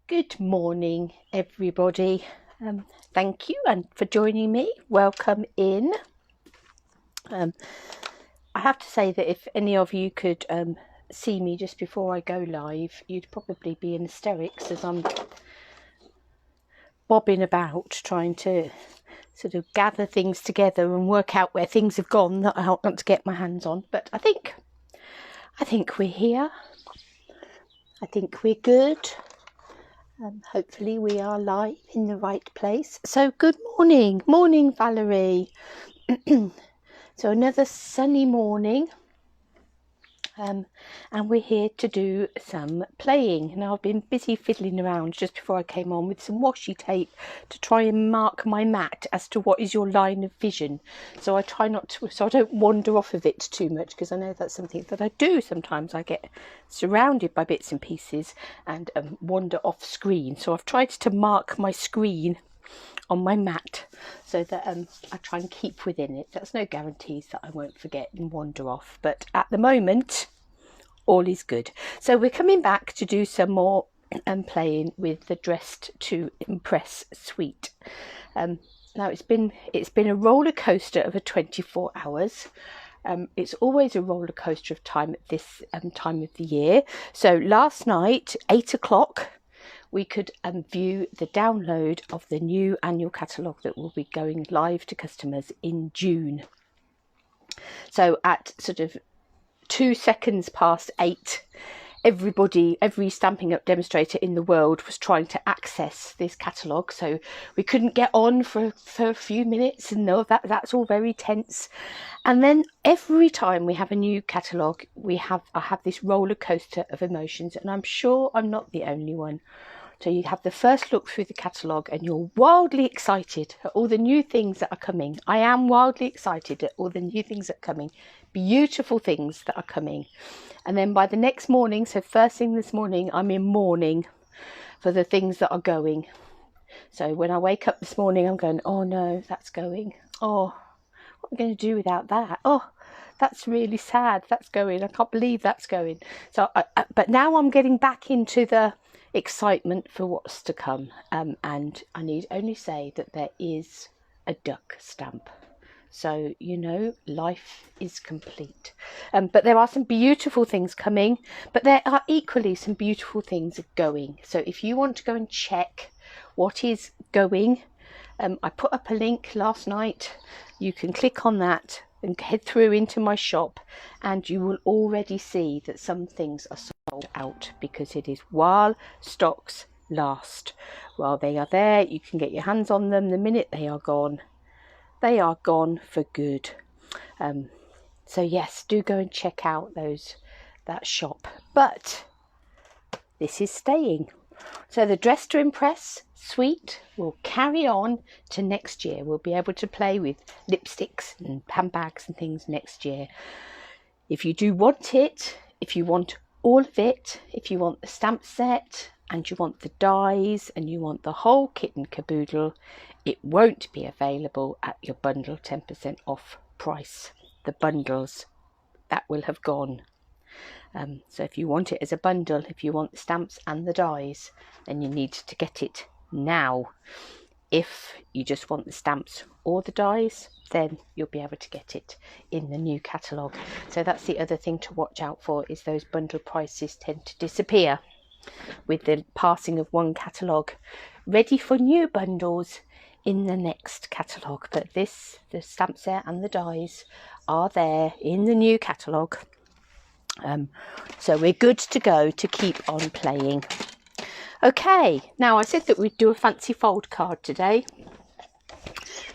Good morning, everybody. Thank you and for joining me. Welcome in. I have to say that if any of you could see me just before I go live, you'd probably be in hysterics as I'm bobbing about trying to sort of gather things together and work out where things have gone that I want to get my hands on. But I think we're here. I think we're good. Hopefully we are live in the right place. So good morning Valerie. So another sunny morning, and we're here to do some playing. Now I've been busy fiddling around just before I came on with some washi tape to try and mark my mat as to what is your line of vision. So I try not to, so I don't wander off of it too much, because I know that's something that I do sometimes. I get surrounded by bits and pieces and wander off screen. So I've tried to mark my screen on my mat so that I try and keep within it. That's no guarantees that I won't forget and wander off, but at the moment all is good. So we're coming back to do some more playing with the Dressed to Impress suite. Now it's been a roller coaster of a 24 hours. It's always a roller coaster of time at this time of the year. So last night, 8 o'clock, we could view the download of the new annual catalogue that will be going live to customers in June. So at sort of 2 seconds past 8, every Stampin' Up demonstrator in the world was trying to access this catalogue. So we couldn't get on for a few minutes, and no, that's all very tense. And then every time we have a new catalogue, I have this roller coaster of emotions, and I'm sure I'm not the only one. So you have the first look through the catalogue and you're wildly excited at all the new things that are coming. I am wildly excited at all the new things that are coming. Beautiful things that are coming. And then by the next morning, so first thing this morning, I'm in mourning for the things that are going. So when I wake up this morning, I'm going, oh no, that's going. Oh, what am I going to do without that? Oh, that's really sad. That's going. I can't believe that's going. So, but now I'm getting back into the excitement for what's to come, and I need only say that there is a duck stamp, so you know life is complete. But there are some beautiful things coming, but there are equally some beautiful things going. So if you want to go and check what is going, I put up a link last night. You can click on that and head through into my shop, and you will already see that some things are sold out, because it is while stocks last. While they are there, you can get your hands on them. The minute they are gone for good. So yes, do go and check out that shop. But this is staying. So the Dress to Impress suite will carry on to next year. We'll be able to play with lipsticks and handbags and things next year. If you do want it, if you want all of it, if you want the stamp set and you want the dies and you want the whole kit and caboodle, it won't be available at your bundle 10% off price. The bundles, that will have gone. So if you want it as a bundle, if you want the stamps and the dies, then you need to get it now. If you just want the stamps or the dies, then you'll be able to get it in the new catalogue. So that's the other thing to watch out for, is those bundle prices tend to disappear with the passing of one catalogue, ready for new bundles in the next catalogue. But the stamp set and the dies are there in the new catalogue. So we're good to go to keep on playing. Okay, now I said that we'd do a fancy fold card today,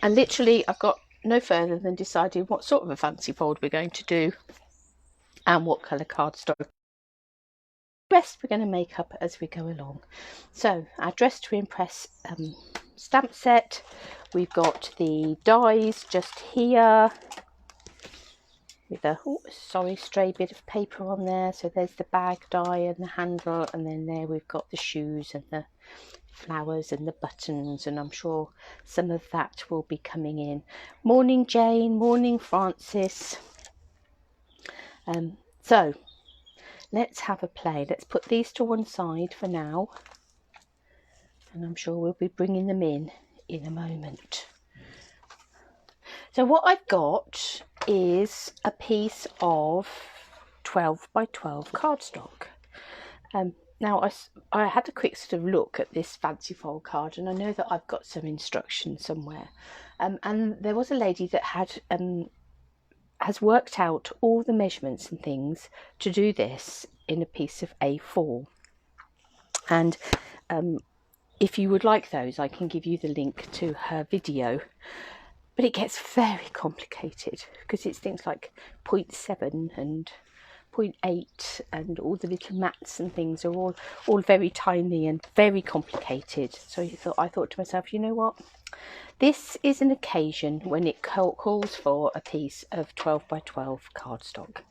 and literally I've got no further than decided what sort of a fancy fold we're going to do and what colour cardstock. The rest we're going to make up as we go along. So our Dress to Impress stamp set, we've got the dies just here with a stray bit of paper on there. So there's the bag die and the handle, and then there we've got the shoes and the flowers and the buttons, and I'm sure some of that will be coming in. Morning Jane, morning Francis. So let's have a play. Let's put these to one side for now. and I'm sure we'll be bringing them in a moment. So what I've got is a piece of 12 by 12 cardstock. Now I had a quick sort of look at this fancy fold card, and I know that I've got some instructions somewhere, and there was a lady that has worked out all the measurements and things to do this in a piece of A4, and if you would like those, I can give you the link to her video. But it gets very complicated because it's things like 0.7 and 0.8, and all the little mats and things are all very tiny and very complicated. So I thought to myself, you know what? This is an occasion when it calls for a piece of 12 by 12 cardstock.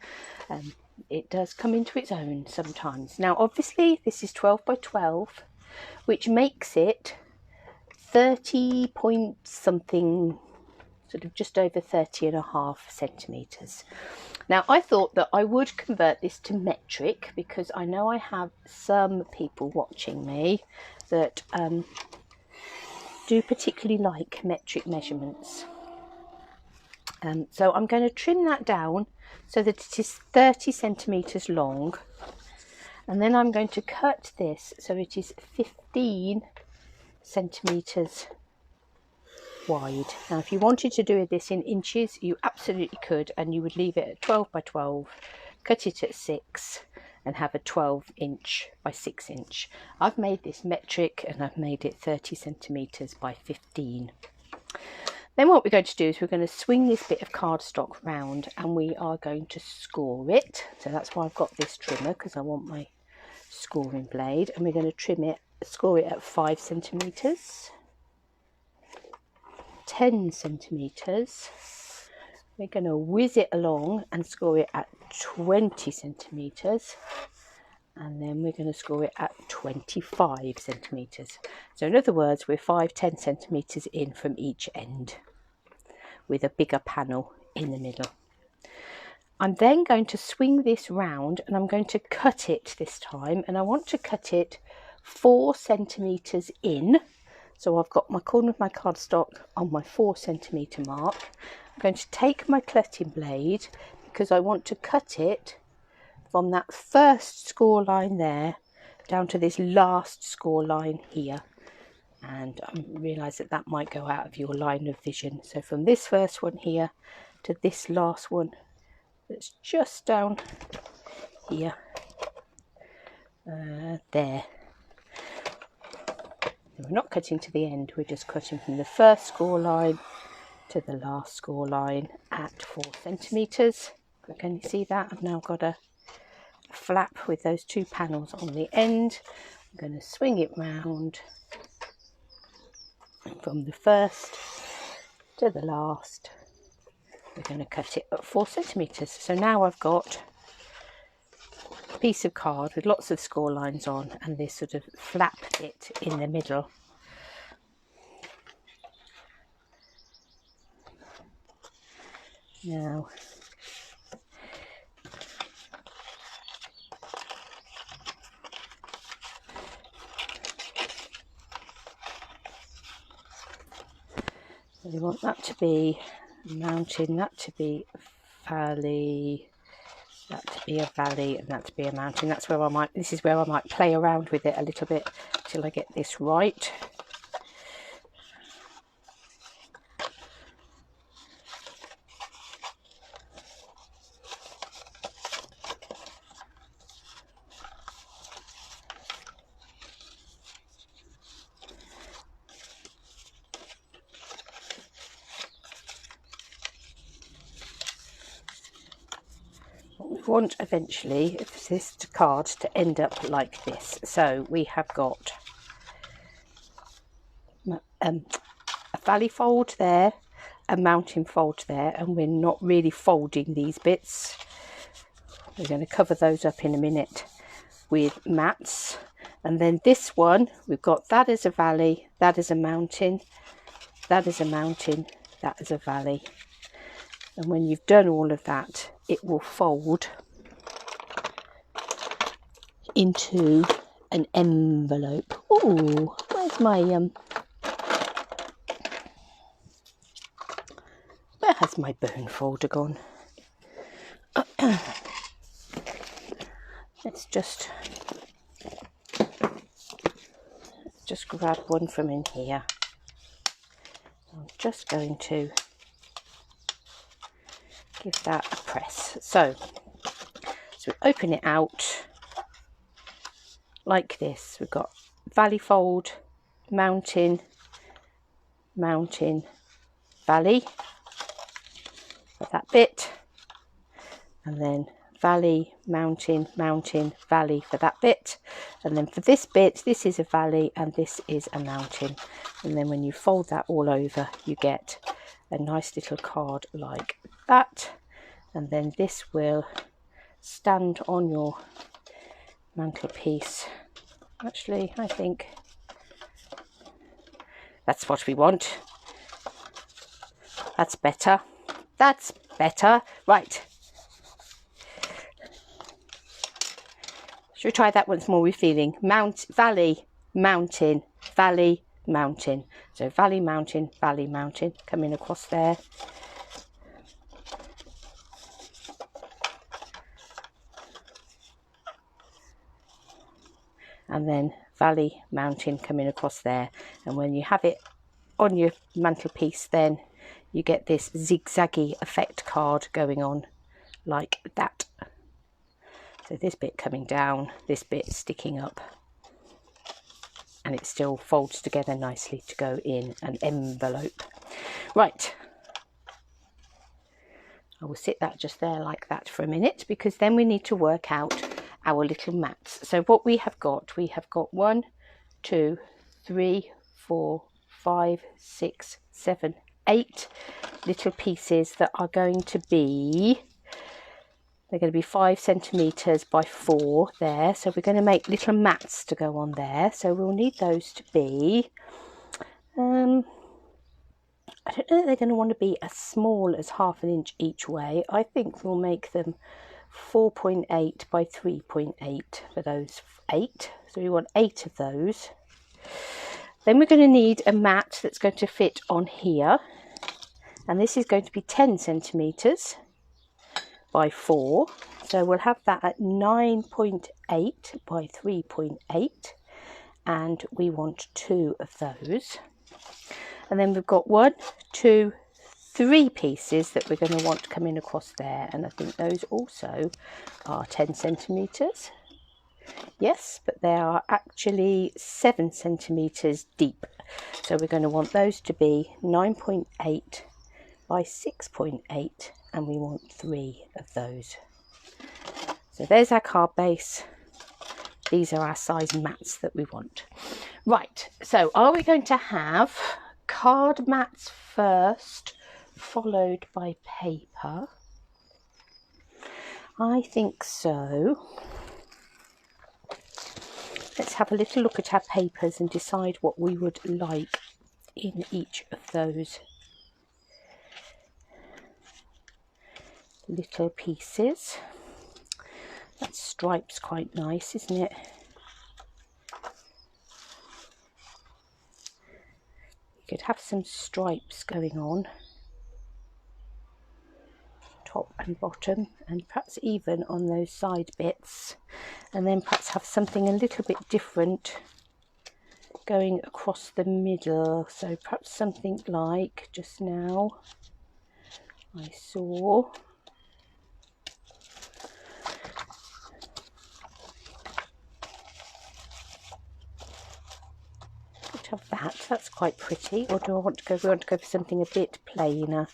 It does come into its own sometimes. Now, obviously, this is 12 by 12, which makes it 30 point something, sort of just over 30.5 centimetres. Now, I thought that I would convert this to metric because I know I have some people watching me that do particularly like metric measurements. So I'm going to trim that down so that it is 30 centimetres long, and then I'm going to cut this so it is 15 centimetres wide. Now, if you wanted to do this in inches, you absolutely could, and you would leave it at 12 by 12, cut it at 6, and have a 12 inch by 6 inch. I've made this metric, and I've made it 30 centimetres by 15. Then what we're going to do is we're going to swing this bit of cardstock round, and we are going to score it. So that's why I've got this trimmer, because I want my scoring blade, and we're going to score it at 5 centimetres. 10 centimetres. We're going to whiz it along and score it at 20 centimetres, and then we're going to score it at 25 centimetres. So in other words, we're 5-10 centimetres in from each end with a bigger panel in the middle. I'm then going to swing this round, and I'm going to cut it this time, and I want to cut it 4 centimetres in. So I've got my corner of my cardstock on my 4 centimetre mark. I'm going to take my cutting blade because I want to cut it from that first score line there down to this last score line here. And I realise that that might go out of your line of vision. So from this first one here to this last one that's just down here, there. We're not cutting to the end, we're just cutting from the first score line to the last score line at 4 centimetres. Can you see that? I've now got a flap with those 2 panels on the end. I'm going to swing it round from the first to the last. We're going to cut it at 4 centimetres. So now I've got a piece of card with lots of score lines on and this sort of flap bit in the middle. Now we want that to be a mountain, that to be a valley, that to be a valley, and that to be a mountain. This is where I might play around with it a little bit till I get this right. We want eventually this card to end up like this. So we have got a valley fold there, a mountain fold there, and we're not really folding these bits. We're going to cover those up in a minute with mats. And then this one, we've got that as a valley, that is a mountain, that is a mountain, that is a valley. And when you've done all of that, it will fold into an envelope. Oh, where's my where has my bone folder gone? Let's just grab one from in here. I'm just going to give that a press. So we open it out like this. We've got valley fold, mountain, mountain, valley for that bit, and then valley, mountain, mountain, valley for that bit, and then for this bit, this is a valley and this is a mountain, and then when you fold that all over, you get a nice little card like that, and then this will stand on your mantelpiece. Actually, I think that's what we want. That's better. That's better. Right. Should we try that once more with feeling? Valley, mountain, valley, mountain. So valley, mountain, coming across there. And then valley, mountain coming across there. And when you have it on your mantelpiece, then you get this zigzaggy effect card going on like that. So this bit coming down, this bit sticking up, and it still folds together nicely to go in an envelope. Right, I will sit that just there like that for a minute, because then we need to work out our little mats. So what we have got 1, 2, 3, 4, 5, 6, 7, 8 little pieces that are going to be, they're going to be 5 centimeters by 4 there. So we're going to make little mats to go on there. So we'll need those to be, I don't know that they're going to want to be as small as 1/2 inch each way. I think we'll make them 4.8 by 3.8 for those 8. So we want 8 of those. Then we're going to need a mat that's going to fit on here, and this is going to be 10 centimeters by 4. So we'll have that at 9.8 by 3.8, and we want 2 of those. And then we've got 1, 2, 3 pieces that we're going to want coming across there, and I think those also are 10 centimeters. Yes, but they are actually 7 centimeters deep, so we're going to want those to be 9.8 by 6.8, and we want 3 of those. So there's our card base. These are our size mats that we want. Right, so are we going to have card mats first, followed by paper? I think so. Let's have a little look at our papers and decide what we would like in each of those little pieces. That stripe's quite nice, isn't it? You could have some stripes going on, top and bottom, and perhaps even on those side bits, and then perhaps have something a little bit different going across the middle. So perhaps something like just now I saw of that. That's quite pretty. Or do I want to go? We want to go for something a bit plainer.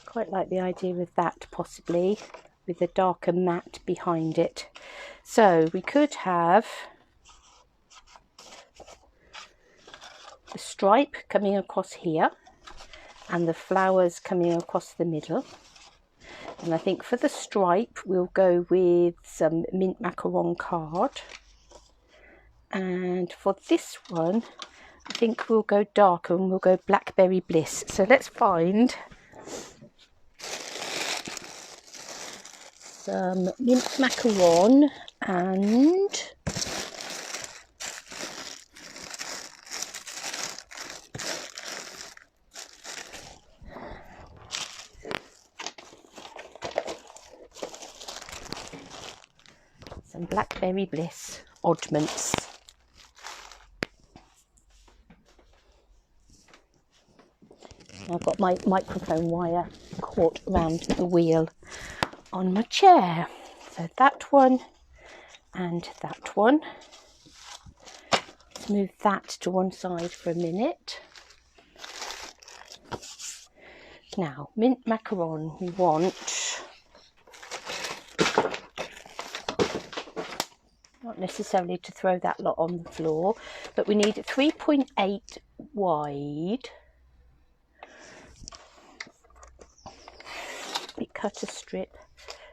Quite like the idea of that, possibly with a darker matte behind it. So we could have the stripe coming across here and the flowers coming across the middle. And I think for the stripe we'll go with some mint macaron card. And for this one, I think we'll go darker and we'll go Blackberry Bliss. So let's find some mint macaron and Some Blackberry Bliss oddments. I've got my microphone wire caught around the wheel on my chair. So that one and that one. Let's move that to one side for a minute. Now, mint macaron, we want, not necessarily to throw that lot on the floor, but we need 3.8 wide. We cut a strip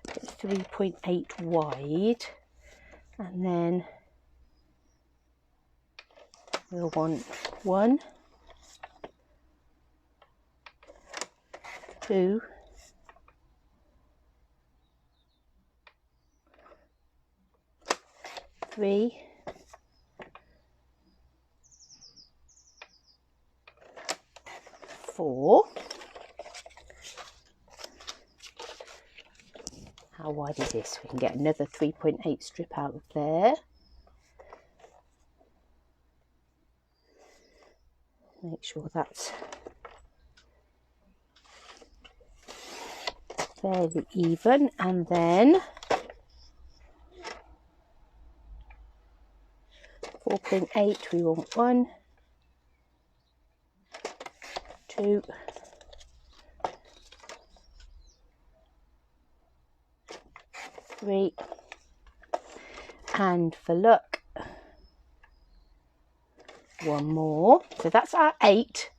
that's 3.8 wide, and then we'll want 1, 2, 3, 4. How wide is this? We can get another 3.8 strip out of there. Make sure that's fairly even, and then 4.8 we want 1, 2, 3, and for luck 1 more. So that's our 8,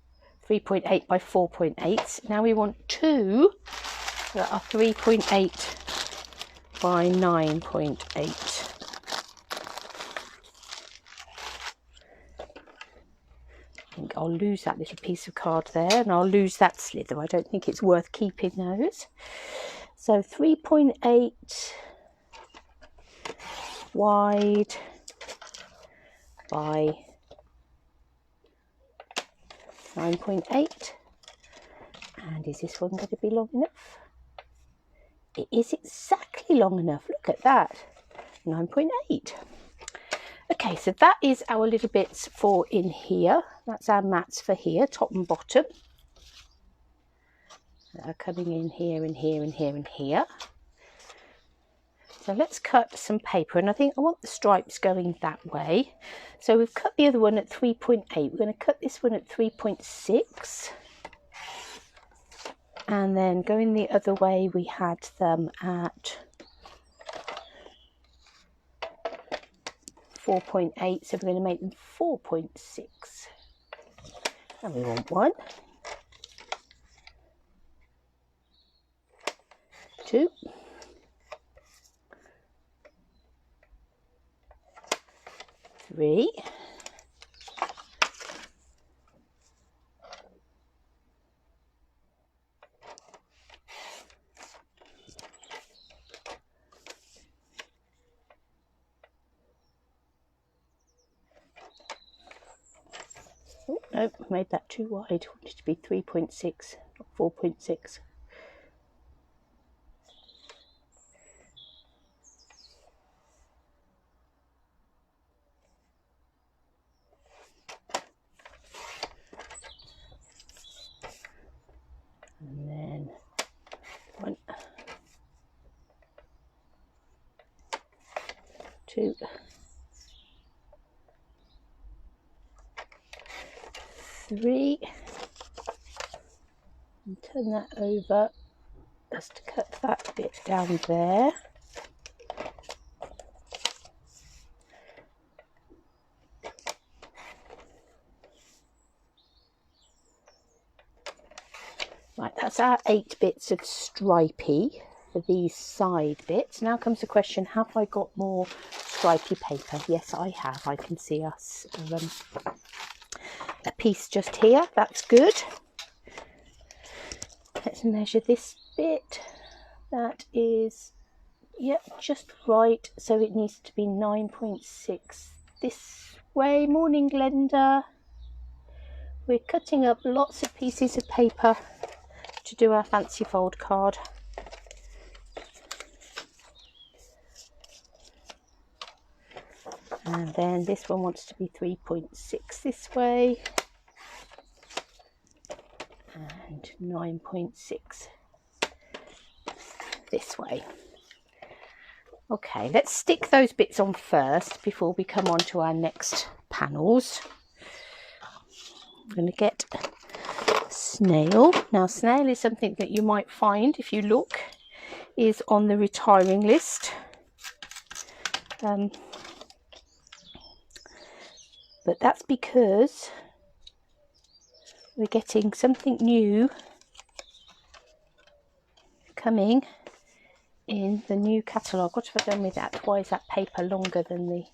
3.8 by 4.8. Now we want 2 that are 3.8 by 9.8. I think I'll lose that little piece of card there, and I'll lose that slither. I don't think it's worth keeping those. So 3.8 wide by 9.8. And is this one going to be long enough? It is exactly long enough. Look at that. 9.8. Okay, so that is our little bits for in here. That's our mats for here, top and bottom. That are coming in here and here and here and here. So let's cut some paper, and I think I want the stripes going that way. So we've cut the other one at 3.8. We're going to cut this one at 3.6. And then going the other way, we had them at 4.8. So we're going to make them 4.6. And we want 1, 2, 3, 4. Oh no, made that too wide. I want it to be 3.6, not 4.6. And then 1, 2, 3, and turn that over just to cut that bit down there. Right, that's our 8 bits of stripy for these side bits. Now comes the question, have I got more stripy paper? Yes, I have. I can see us a piece just here. That's good. Let's measure this bit. That is, yep, just right. So it needs to be 9.6 this way. Morning, Glenda. We're cutting up lots of pieces of paper to do our fancy fold card. And then this one wants to be 3.6 this way, and 9.6 this way. Okay, let's stick those bits on first before we come on to our next panels. I'm going to get snail. Now, snail is something that you might find, if you look, is on the retiring list. But that's because we're getting something new coming in the new catalogue. What have I done with that? Why is that paper longer than the...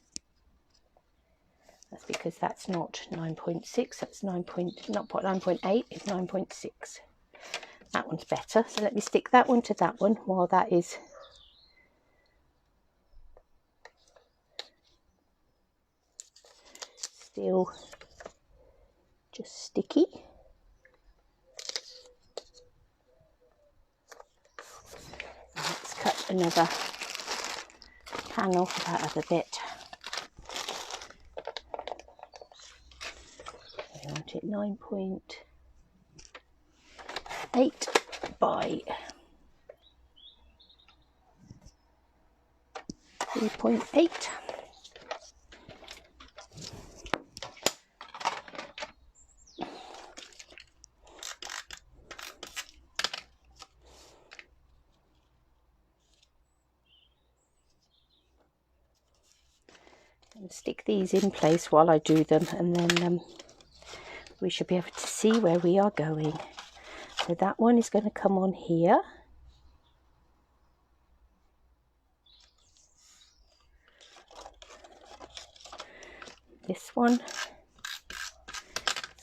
That's because that's not 9.6, that's 9.8, it's 9.6. That one's better, so let me stick that one to that one while that is still just sticky. Let's cut another panel for that other bit. I want it 9.8 by 3.8. And stick these in place while I do them, and then we should be able to see where we are going. So that one is going to come on here. This one is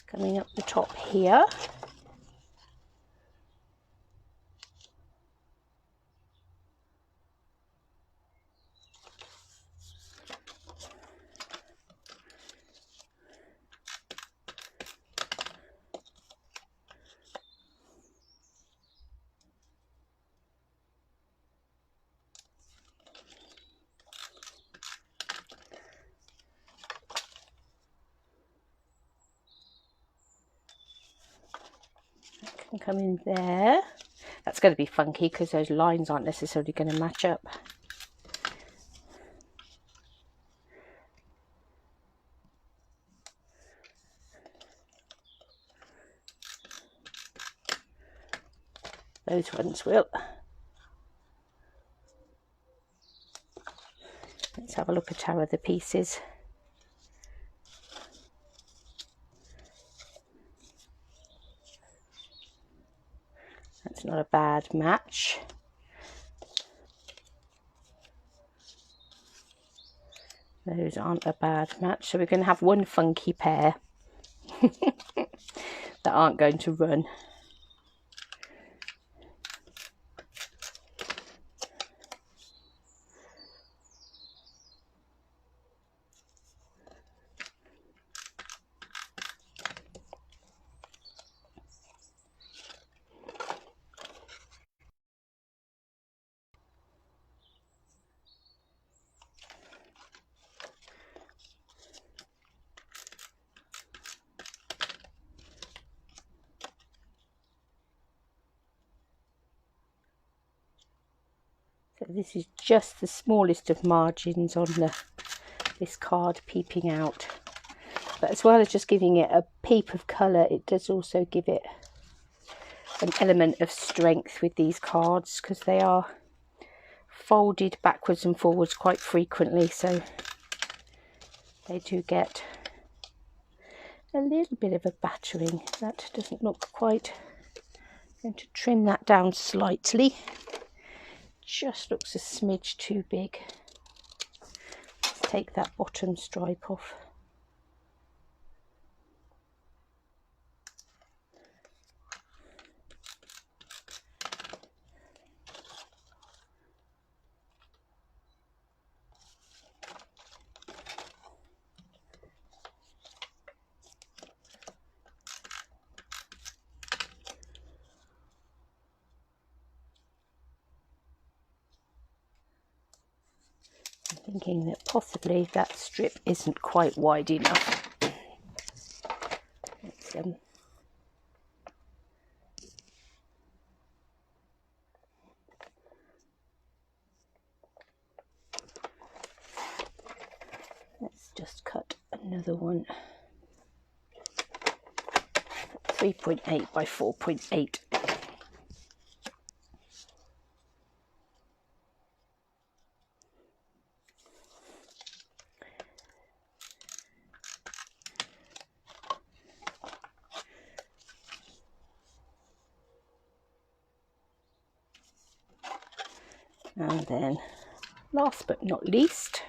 coming up the top here. Can come in there. That's going to be funky because those lines aren't necessarily going to match up. Those ones will. Let's have a look at our other pieces. That's not a bad match. Those aren't a bad match. So we're going to have one funky pair that aren't going to run. So this is just the smallest of margins on this card peeping out. But as well as just giving it a peep of colour, it does also give it an element of strength with these cards, because they are folded backwards and forwards quite frequently, so they do get a little bit of a battering. That doesn't look quite... I'm going to trim that down slightly. Just looks a smidge too big. Let's take that bottom stripe off. I'm thinking that possibly that strip isn't quite wide enough. Let's just cut another one. 3.8 by 4.8. And then, last but not least,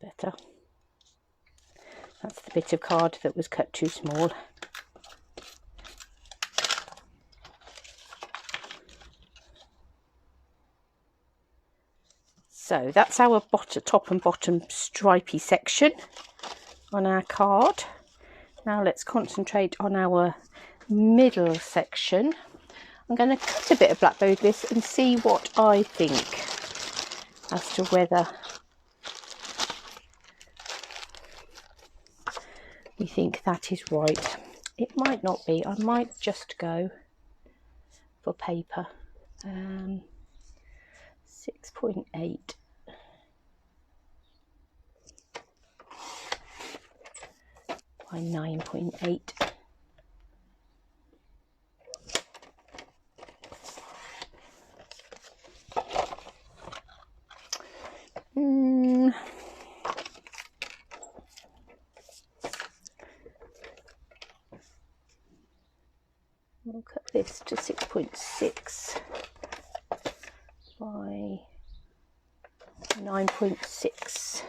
better. That's the bit of card that was cut too small. So that's our top and bottom stripy section on our card. Now let's concentrate on our middle section. I'm going to cut a bit of blackberry with this and see what I think as to whether we think that is right. It might not be. I might just go for paper. 6.8 by 9.8. We'll cut this to 6.6 by 9.6.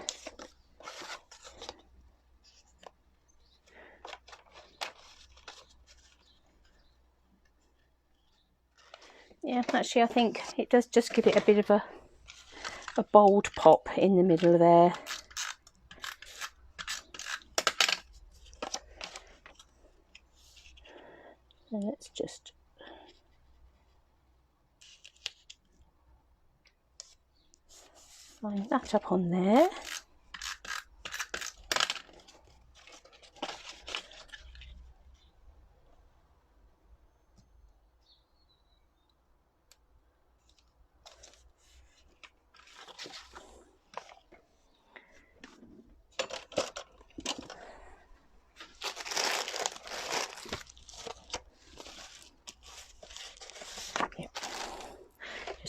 Yeah, actually I think it does just give it a bit of a bold pop in the middle there. So let's just line that up on there.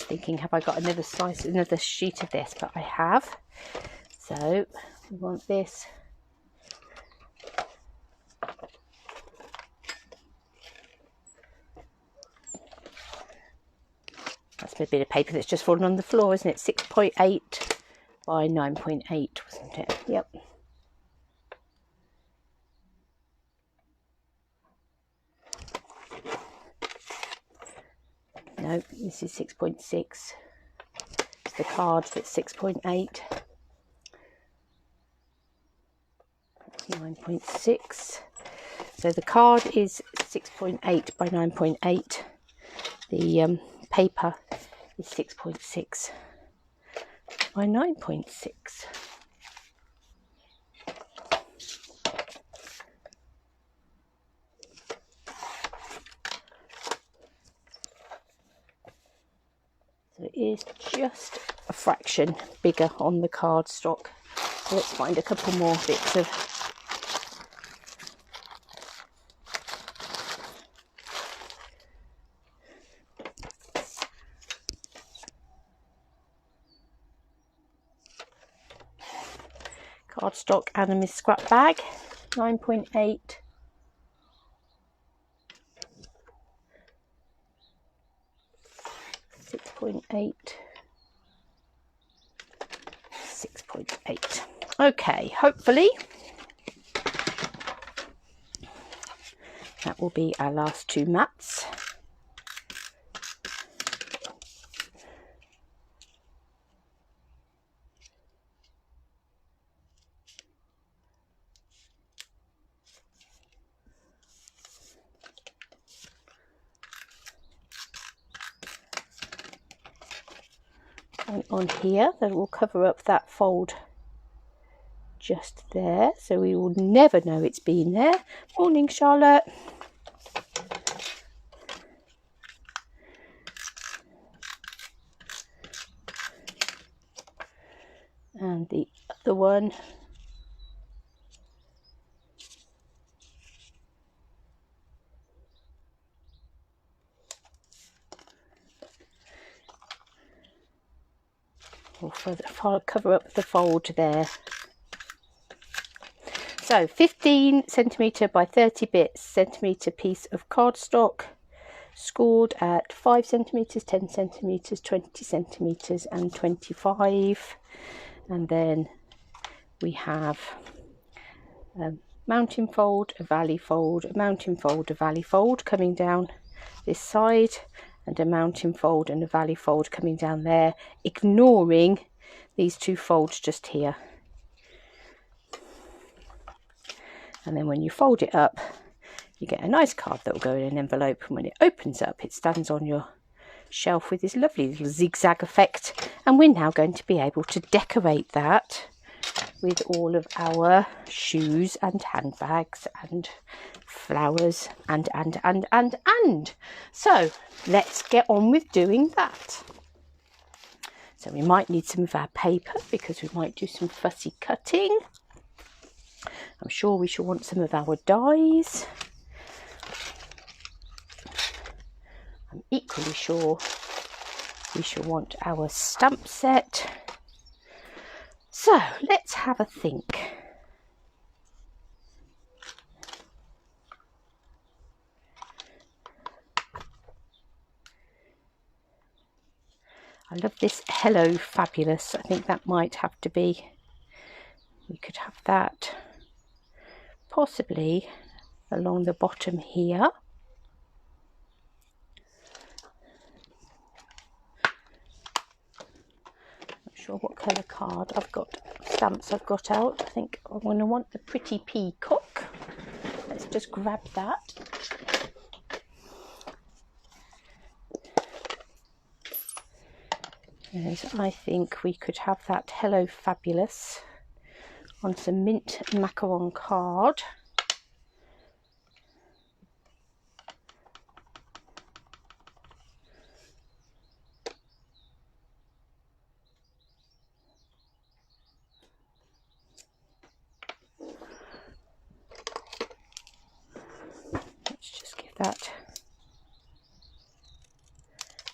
Thinking, have I got another slice, another sheet of this? But I have. So we want this. That's a bit of paper that's just fallen on the floor, isn't it? 6.8 by 9.8, wasn't it? Yep. No, this is 6.6. It's the card that's 6.8. 9.6. So the card is 6.8 by 9.8. The paper is 6.6 by 9.6. So it is just a fraction bigger on the cardstock. So let's find a couple more bits of cardstock and a Miss Scrap bag. 9.8 6.8. 6.8. Okay, hopefully that will be our last two mats. And on here, that will cover up that fold just there, so we will never know it's been there. Morning, Charlotte. And the other one will cover up the fold there. So 15 centimetre by 30 centimetre piece of cardstock, scored at 5 centimetres, 10 centimetres, 20 centimetres and 25. And then we have a mountain fold, a valley fold, a mountain fold, a valley fold coming down this side, and a mountain fold and a valley fold coming down there, ignoring these two folds just here. And then when you fold it up, you get a nice card that will go in an envelope, and when it opens up, it stands on your shelf with this lovely little zigzag effect. And we're now going to be able to decorate that with all of our shoes and handbags and flowers and. So let's get on with doing that. So we might need some of our paper because we might do some fussy cutting. I'm sure we shall want some of our dies. I'm equally sure we shall want our stamp set. So let's have a think. I love this Hello Fabulous. I think that might have to be, we could have that possibly along the bottom here. Not sure what colour card I've got, stamps I've got out. I think I'm going to want the Pretty Peacock. Let's just grab that. And I think we could have that Hello Fabulous on some mint macaron card. Let's just give that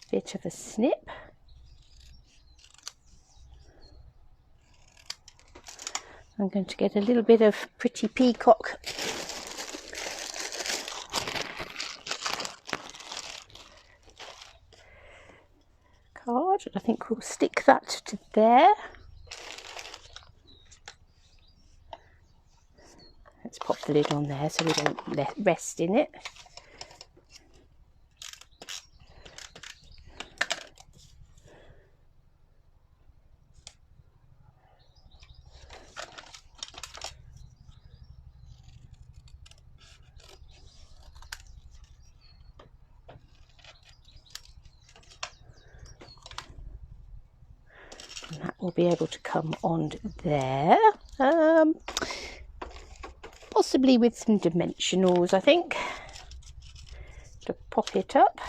a bit of a snip. I'm going to get a little bit of Pretty Peacock card, and I think we'll stick that to there. Let's pop the lid on there so we don't rest in it. And that will be able to come on there, possibly with some dimensionals, I think, to pop it up.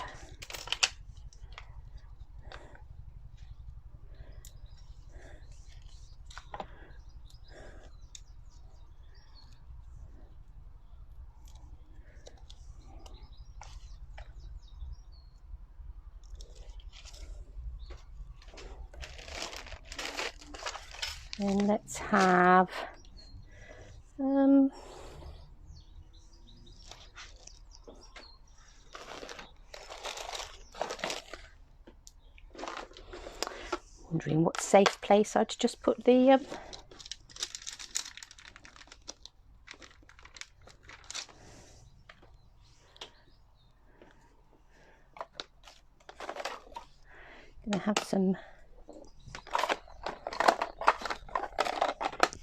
And let's have Wondering what safe place I'd just put the gonna have some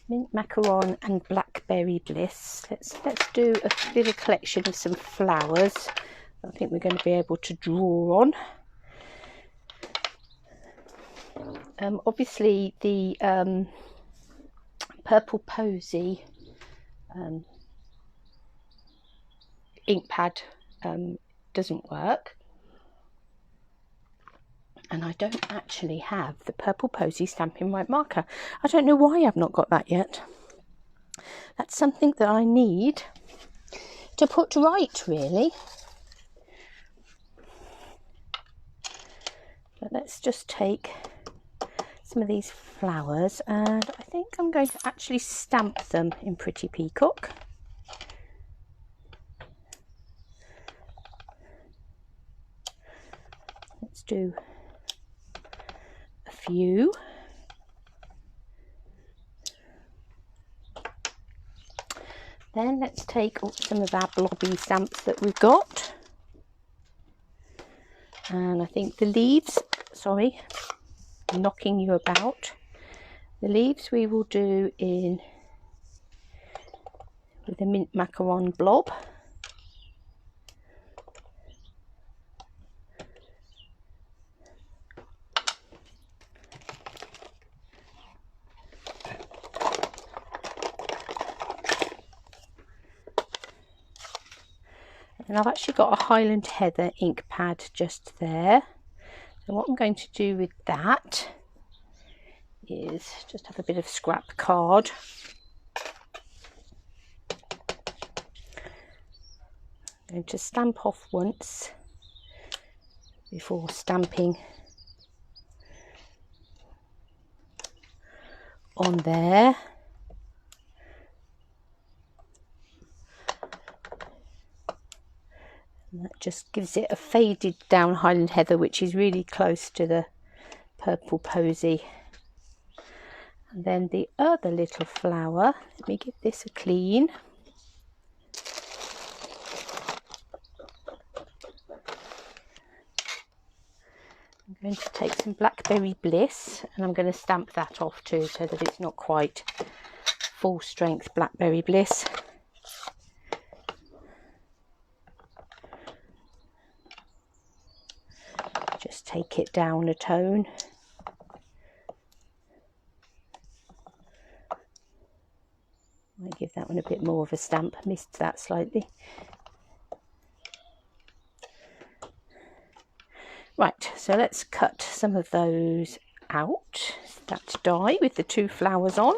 mint macaron and blackberry bliss. Let's do a little collection of some flowers I think we're going to be able to draw on. Obviously the purple posy ink pad doesn't work, and I don't actually have the purple posy stamping white marker. I don't know why I've not got that yet. That's something that I need to put right, really. But let's just take some of these flowers, and I think I'm going to actually stamp them in Pretty Peacock. Let's do a few. Then let's take some of our blobby stamps that we've got. And I think the leaves, sorry, I'm knocking you about. The leaves we will do in with a mint macaron blob. And I've actually got a Highland Heather ink pad just there. So what I'm going to do with that is just have a bit of scrap card. I'm going to stamp off once before stamping on there. And that just gives it a faded down Highland Heather, which is really close to the purple posy. And then the other little flower, let me give this a clean. I'm going to take some Blackberry Bliss, and I'm going to stamp that off too, so that it's not quite full strength Blackberry Bliss. Just take it down a tone. Might give that one a bit more of a stamp. Missed that slightly. Right, so let's cut some of those out. That die with the two flowers on.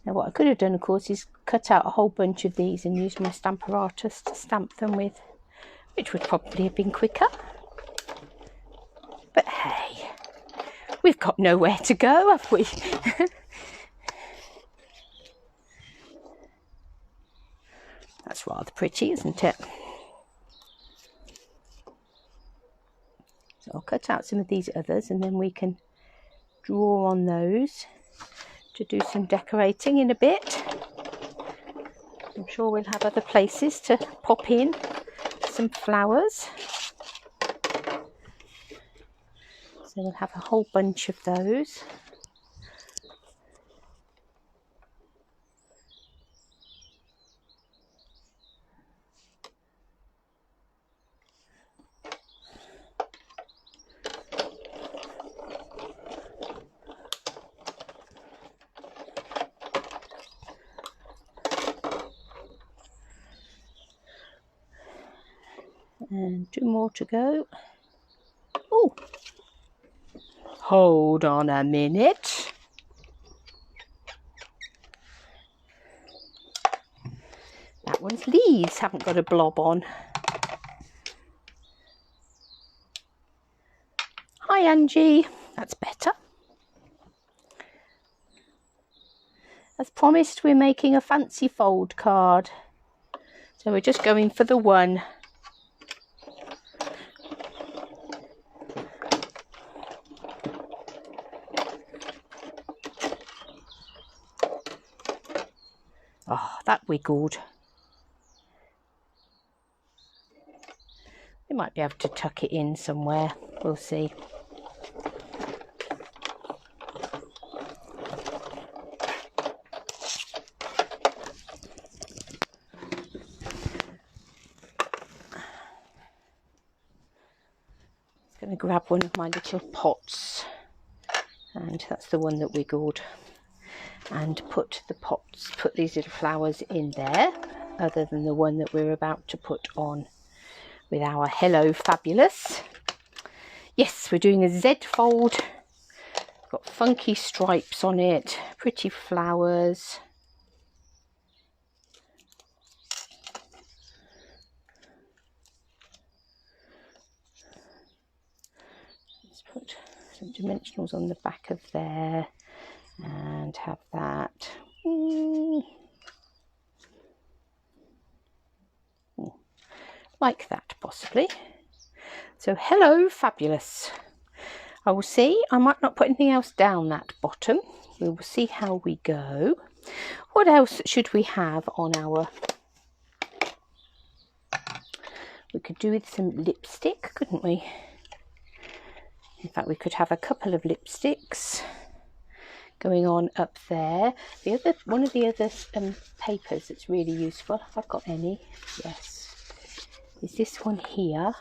Now what I could have done, of course, is cut out a whole bunch of these and use my Stamparatus to stamp them with, which would probably have been quicker. But hey, we've got nowhere to go, have we? That's rather pretty, isn't it? So I'll cut out some of these others, and then we can draw on those to do some decorating in a bit. I'm sure we'll have other places to pop in some flowers. So we'll have a whole bunch of those. And two more to go. Oh, hold on a minute. That one's leaves haven't got a blob on. Hi Angie, that's better. As promised, we're making a fancy fold card. So we're just going for the one. Oh, that wiggled. We might be able to tuck it in somewhere. We'll see. I'm going to grab one of my little pots, and that's the one that wiggled, and put these little flowers in there, other than the one that we're about to put on with our Hello Fabulous. Yes, we're doing a Z fold. Got funky stripes on it, pretty flowers. Let's put some dimensionals on the back of there and have that. Like that, possibly. So, Hello Fabulous. I will see. I might not put anything else down that bottom. We will see how we go. What else should we have on our... We could do with some lipstick, couldn't we? In fact, we could have a couple of lipsticks going on up there. One of the other papers that's really useful, if I've got any, yes, is this one here.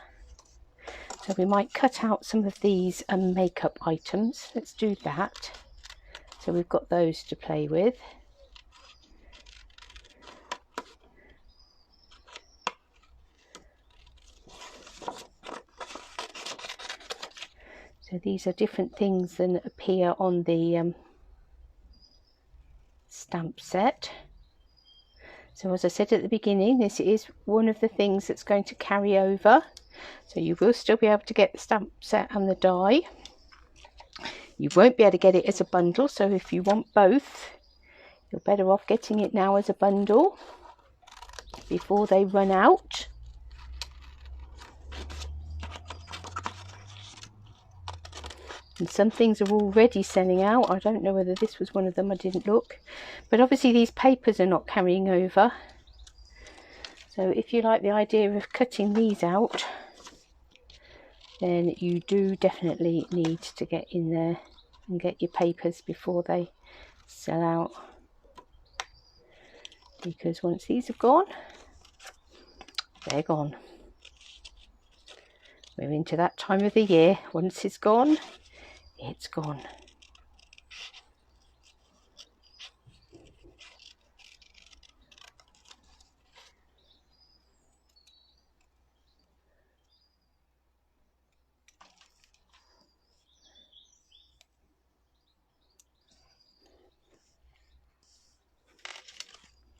So we might cut out some of these makeup items. Let's do that. So we've got those to play with. So these are different things than appear on the stamp set. So as I said at the beginning, this is one of the things that's going to carry over. So you will still be able to get the stamp set and the die. You won't be able to get it as a bundle, so if you want both, you're better off getting it now as a bundle before they run out. And some things are already selling out. I don't know whether this was one of them, I didn't look. But obviously these papers are not carrying over. So if you like the idea of cutting these out, then you do definitely need to get in there and get your papers before they sell out. Because once these have gone, they're gone. We're into that time of the year. Once it's gone, it's gone.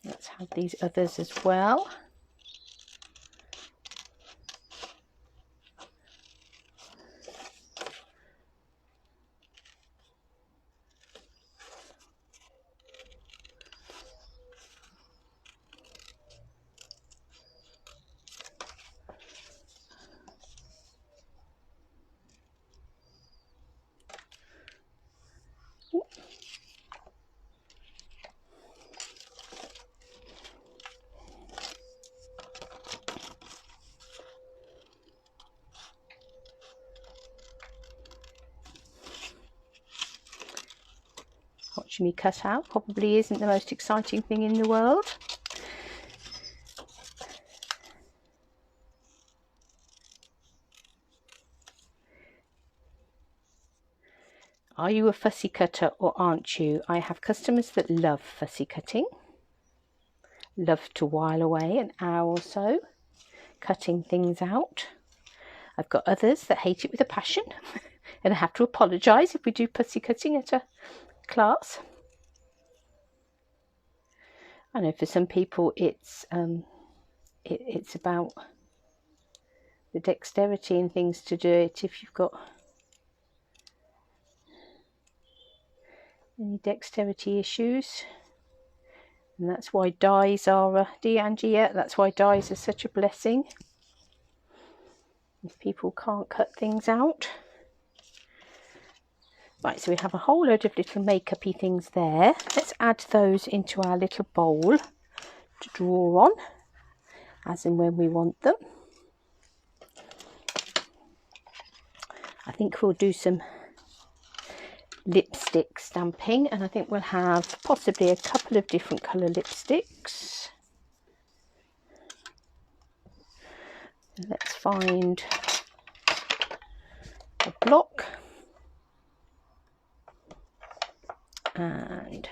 Let's have these others as well. Watching me cut out probably isn't the most exciting thing in the world. Are you a fussy cutter or aren't you? I have customers that love fussy cutting, love to while away an hour or so cutting things out. I've got others that hate it with a passion and I have to apologise if we do fussy cutting at a class. I know for some people it's about the dexterity and things to do it if you've got any dexterity issues, and that's why dies are that's why dies are such a blessing if people can't cut things out. Right, so we have a whole load of little makeup-y things there. Let's add those into our little bowl. to draw on as and when we want them. I think we'll do some lipstick stamping, and I think we'll have possibly a couple of different colour lipsticks. Let's find a block and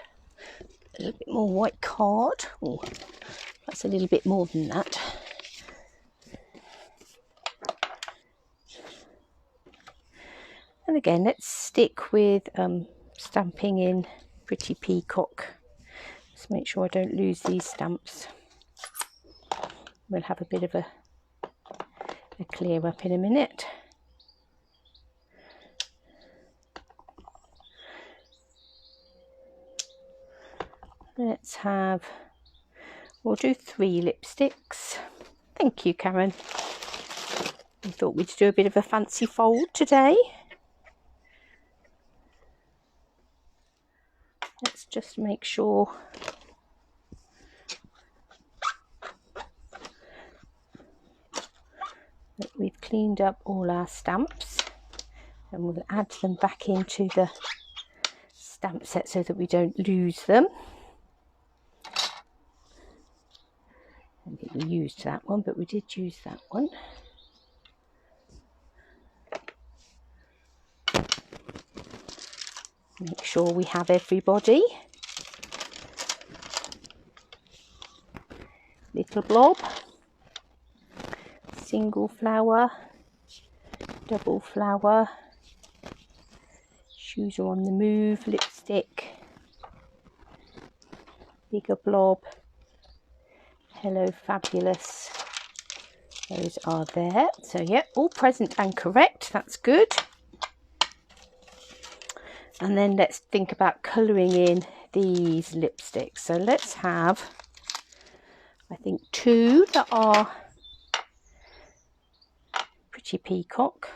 a little bit more white card. Oh, that's a little bit more than that. And again, let's stick with stamping in Pretty Peacock. Just make sure I don't lose these stamps. We'll have a bit of a clear up in a minute. We'll do 3 lipsticks. Thank you, Karen. We thought we'd do a bit of a fancy fold today. Let's just make sure that we've cleaned up all our stamps, and we'll add them back into the stamp set so that we don't lose them. I don't think we used that one, but we did use that one. Make sure we have everybody. Little blob, single flower, double flower, shoes are on the move, lipstick, bigger blob, hello fabulous. Those are there. So yeah, all present and correct. That's good. And then let's think about colouring in these lipsticks. So let's have, I think, 2 that are Pretty Peacock.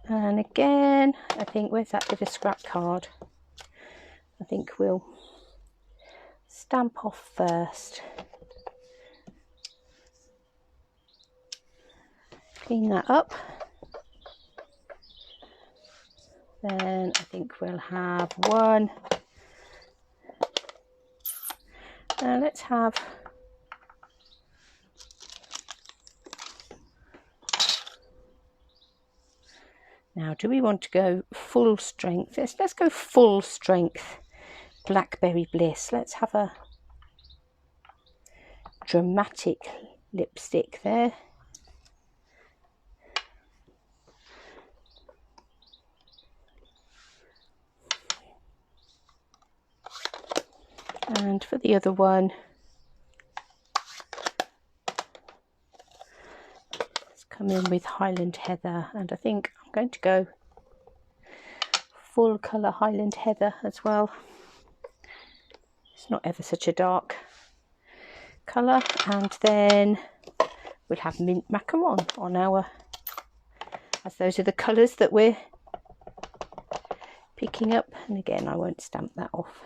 And again, I think, where's that bit of scrap card? I think we'll stamp off first. Clean that up. Then I think we'll have 1. Let's have now, do we want to go full strength? Let's go full strength Blackberry Bliss. Let's have a dramatic lipstick there. And for the other one, let's come in with Highland Heather, and I think I'm going to go full colour Highland Heather as well. It's not ever such a dark colour. And then we'll have mint macaron on our, as those are the colours that we're picking up. And again, I won't stamp that off.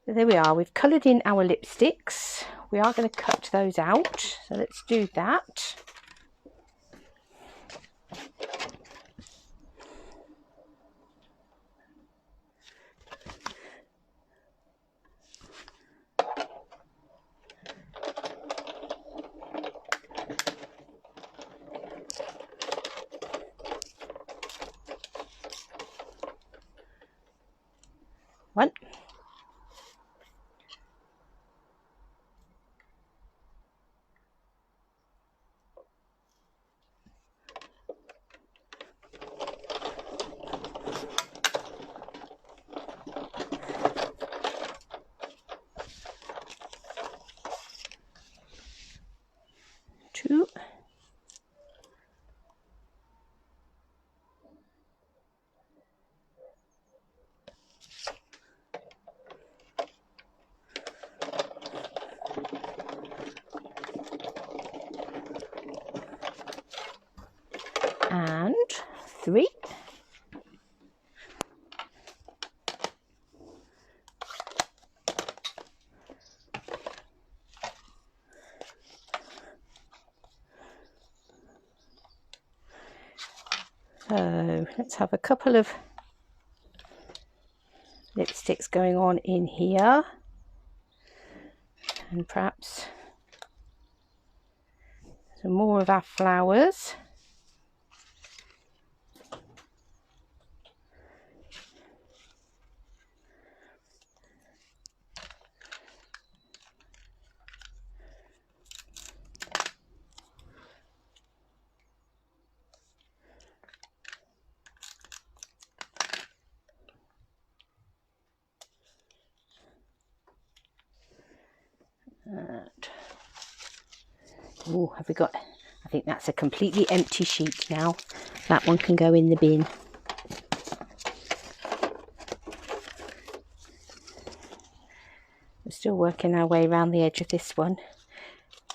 So there we are, we've coloured in our lipsticks. We are going to cut those out, so let's do that. One. Two. So let's have a couple of lipsticks going on in here, and perhaps some more of our flowers. Oh, have we got, I think that's a completely empty sheet now. That one can go in the bin. We're still working our way around the edge of this one.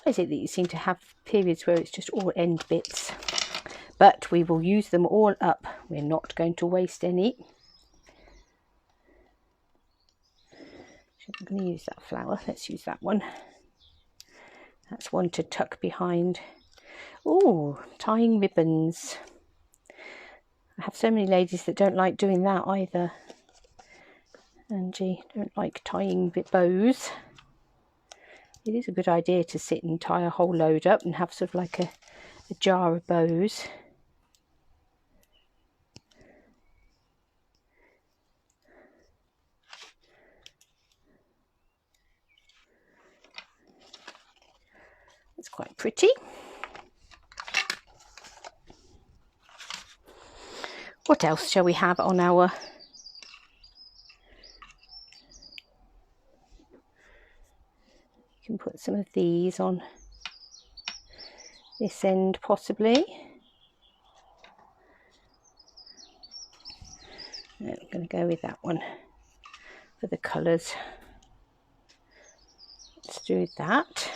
Why is it that you seem to have periods where it's just all end bits? But we will use them all up. We're not going to waste any. I'm going to use that flower. Let's use that one. That's one to tuck behind. Oh, tying ribbons. I have so many ladies that don't like doing that either. Angie, don't like tying bows. It is a good idea to sit and tie a whole load up and have sort of like a jar of bows. It's quite pretty. What else shall we have on our... You can put some of these on this end possibly. No, I'm going to go with that one for the colours. Let's do that.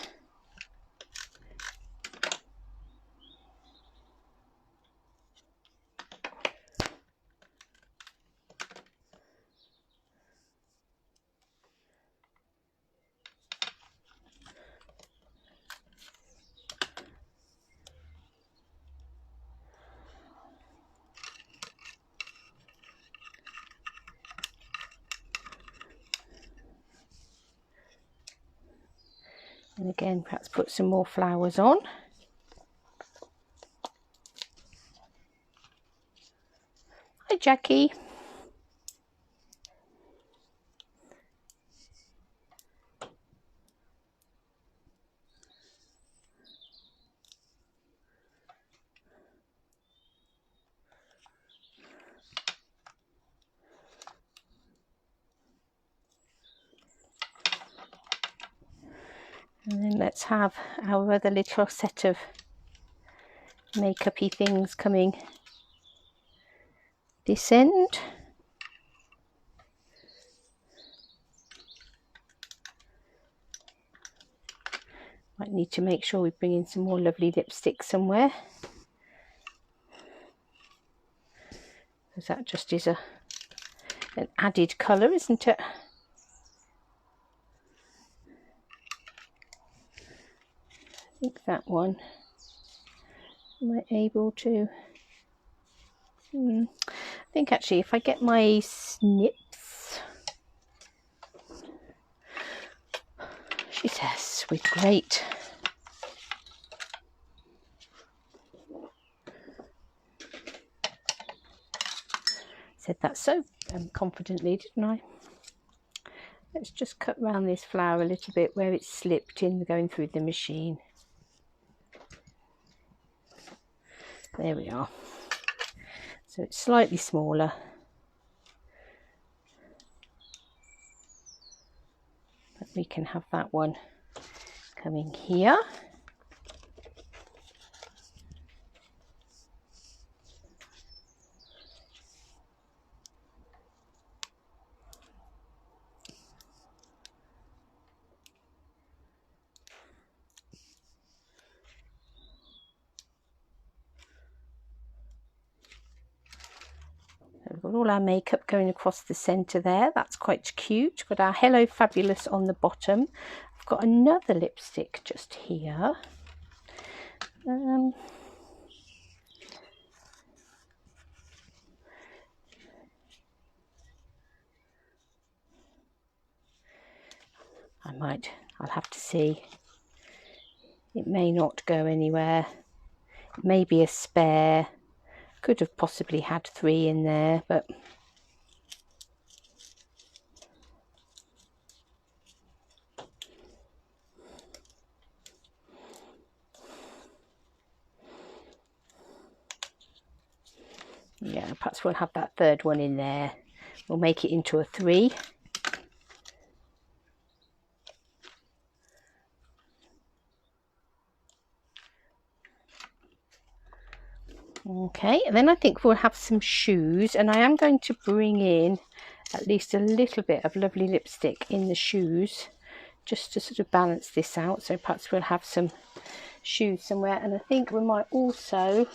And again, perhaps put some more flowers on. Hi, Jackie. And then let's have our other little set of makeup-y things coming this end. Might need to make sure we bring in some more lovely lipstick somewhere, because that just is an added colour, isn't it? I think that one, am I able to... I think actually if I get my snips, she says, with great said that so confidently, didn't I? Let's just cut around this flower a little bit where it's slipped in going through the machine. There we are. So it's slightly smaller. But we can have that one coming here. We've got all our makeup going across the centre there. That's quite cute. Got our Hello Fabulous on the bottom. I've got another lipstick just here. I'll have to see. It may not go anywhere. It may be a spare. Could have possibly had 3 in there, but yeah, perhaps we'll have that 3rd one in there. We'll make it into a 3. Okay, and then I think we'll have some shoes, and I am going to bring in at least a little bit of lovely lipstick in the shoes just to sort of balance this out. So perhaps we'll have some shoes somewhere, and I think we might also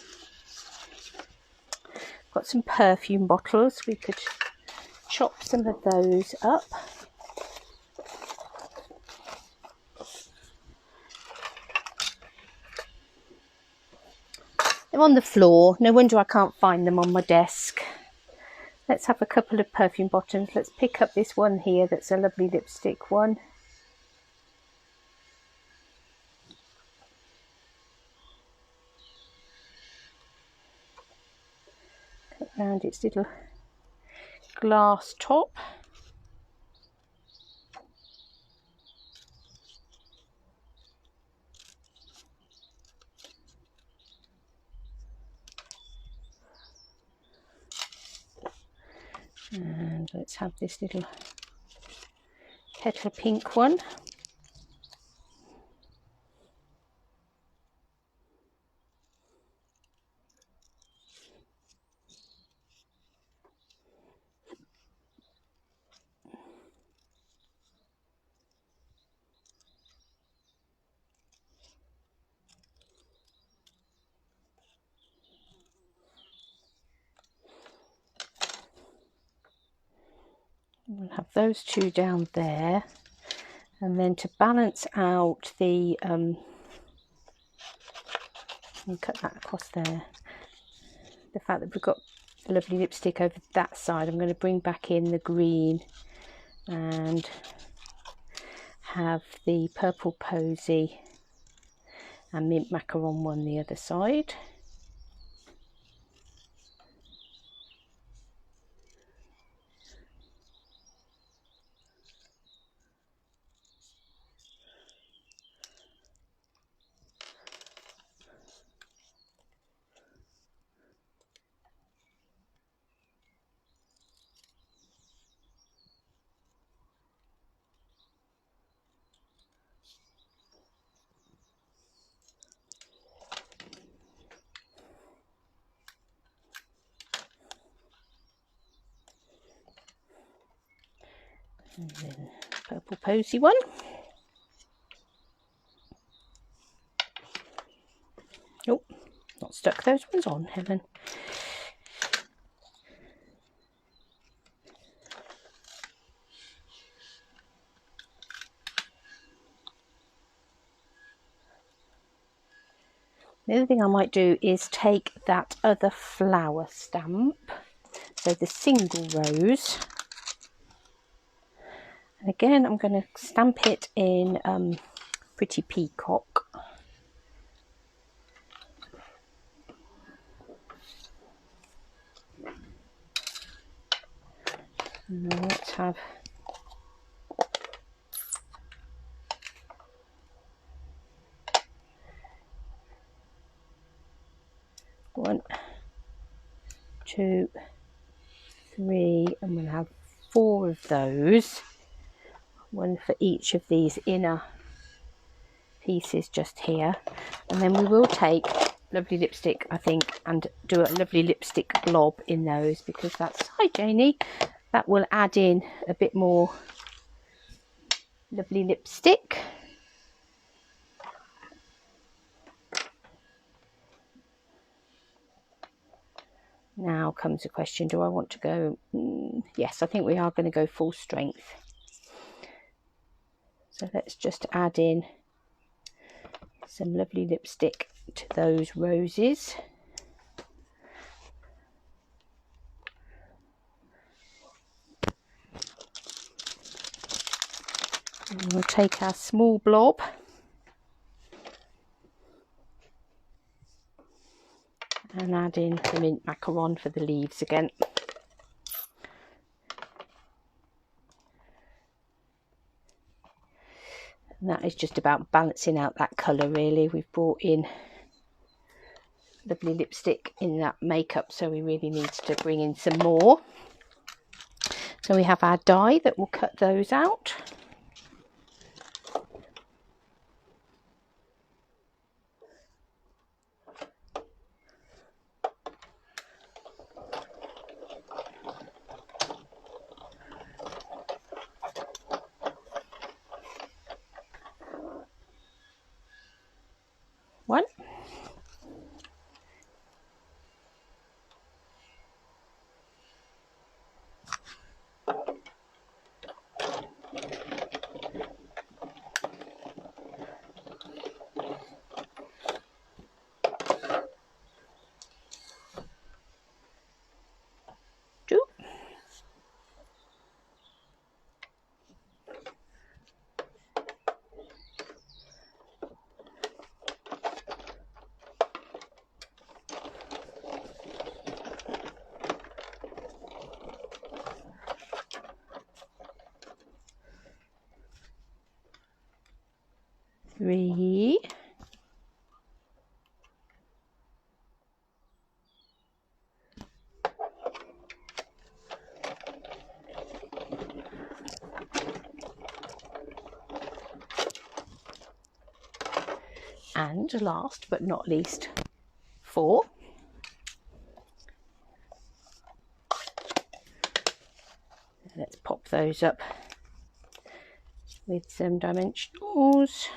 got some perfume bottles. We could chop some of those up. They're on the floor. No wonder I can't find them on my desk. Let's have a couple of perfume bottles. Let's pick up this one here that's a lovely lipstick one. Cut round its little glass top. And let's have this little petal pink one. We'll have those 2 down there, and then to balance out the cut that across there, the fact that we've got a lovely lipstick over that side, I'm going to bring back in the green and have the purple posy and mint macaron one the other side. And then purple posy one. Oh, not stuck those ones on, Helen. The other thing I might do is take that other flower stamp, so the single rose, and again I'm going to stamp it in Pretty Peacock. And then let's have one, 2, 3, and we'll have 4 of those, one for each of these inner pieces just here. And then we will take lovely lipstick, I think, and do a lovely lipstick blob in those, because that's, hi Janie, that will add in a bit more lovely lipstick. Now comes the question, do I want to go, yes, I think we are going to go full strength. So let's just add in some lovely lipstick to those roses. We'll take our small blob and add in the mint macaron for the leaves again. And that is just about balancing out that colour really. We've brought in lovely lipstick in that makeup, so we really need to bring in some more. So we have our die that will cut those out. One. Two. Three. And last but not least, 4. Let's pop those up with some dimensionals.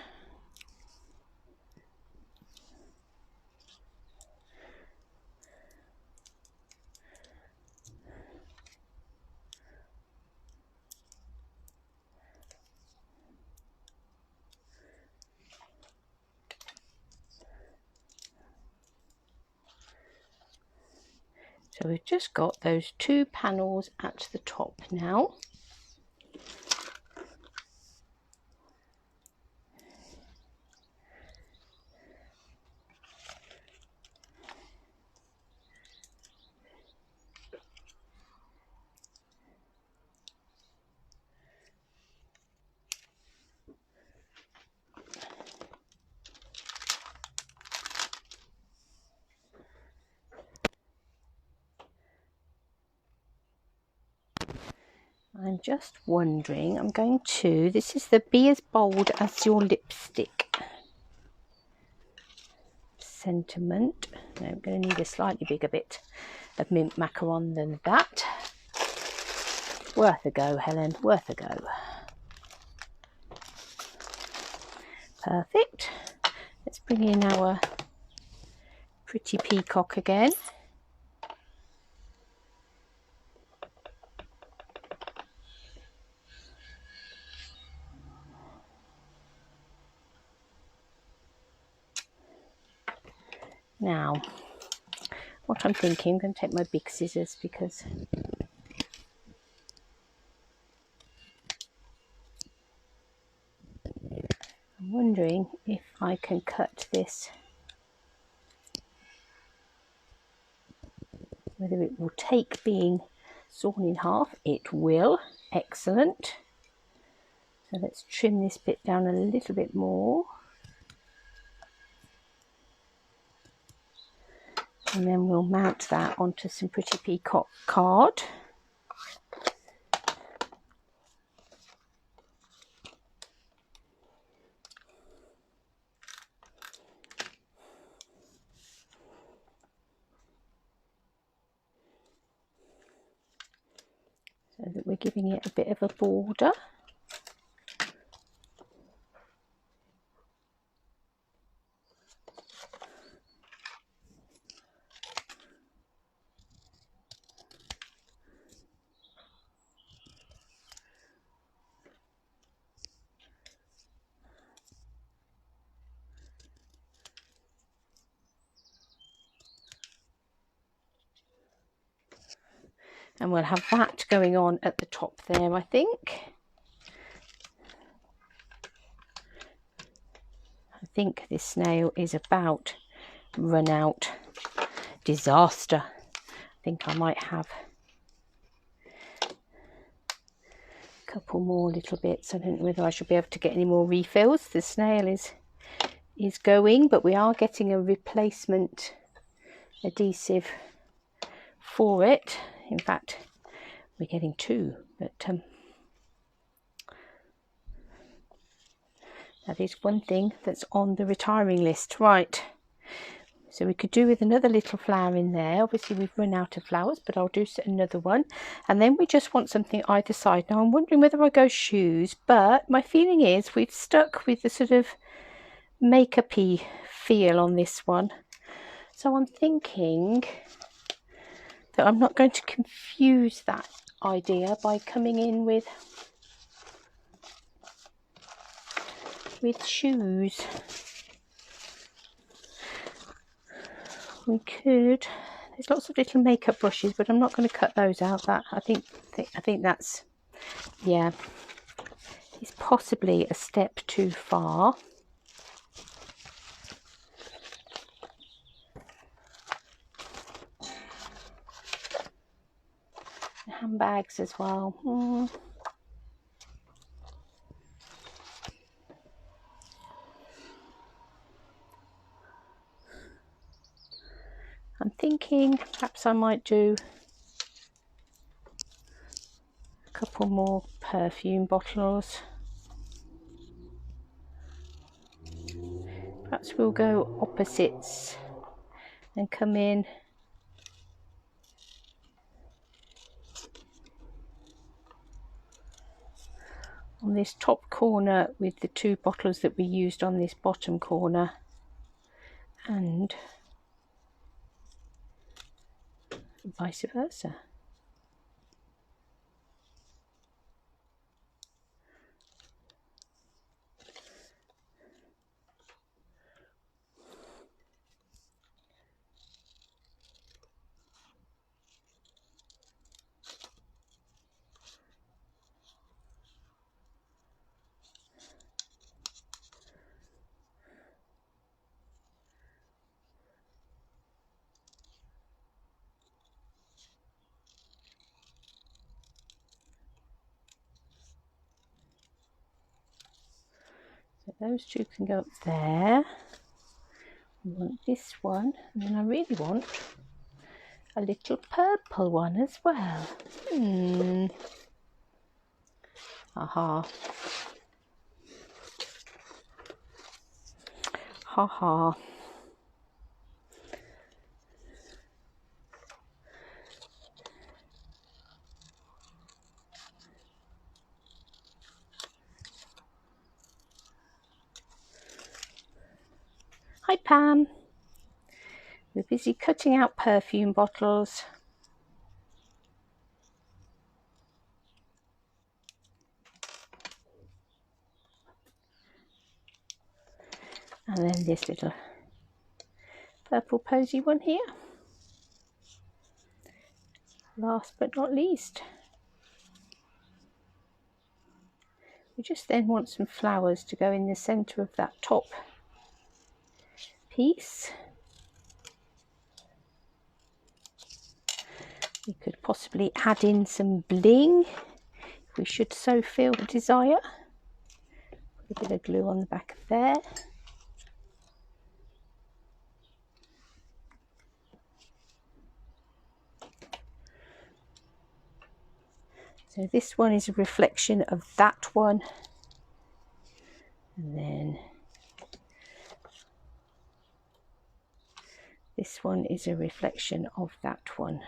So we've just got those 2 panels at the top now. I'm just wondering, this is the Be As Bold As Your Lipstick sentiment. Now I'm going to need a slightly bigger bit of mint macaron than that. Worth a go, Helen, worth a go. Perfect. Let's bring in our pretty peacock again. Now, what I'm thinking, I'm going to take my big scissors because I'm wondering if I can cut this, whether it will take being sawn in half. It will. Excellent. So let's trim this bit down a little bit more. And then we'll mount that onto some pretty peacock card. So that we're giving it a bit of a border. And we'll have that going on at the top there, I think. think this snail is about run out. Disaster. I think I might have a couple more little bits. I don't know whether I should be able to get any more refills. The snail is going, but we are getting a replacement adhesive for it. In fact, we're getting two, but that is one thing that's on the retiring list. Right, so we could do with another little flower in there. Obviously we've run out of flowers, but I'll do another one. And then we just want something either side. Now I'm wondering whether I go shoes, but my feeling is we've stuck with the sort of makeup-y feel on this one. So I'm thinking that I'm not going to confuse that idea by coming in with shoes. We could, there's lots of little makeup brushes, but I'm not going to cut those out. That I think that's, yeah, it's possibly a step too far. Handbags as well. I'm thinking perhaps I might do a couple more perfume bottles. Perhaps we'll go opposites and come in on this top corner with the two bottles that we used on this bottom corner, and vice versa. So those two can go up there. We want this one, and then I really want a little purple one as well. Aha. Ha ha. Hi Pam. We're busy cutting out perfume bottles. And then this little purple posy one here. Last but not least, we just then want some flowers to go in the centre of that top piece. We could possibly add in some bling if we should so feel the desire. Put a bit of glue on the back of there. So this one is a reflection of that one, and then this one is a reflection of that one.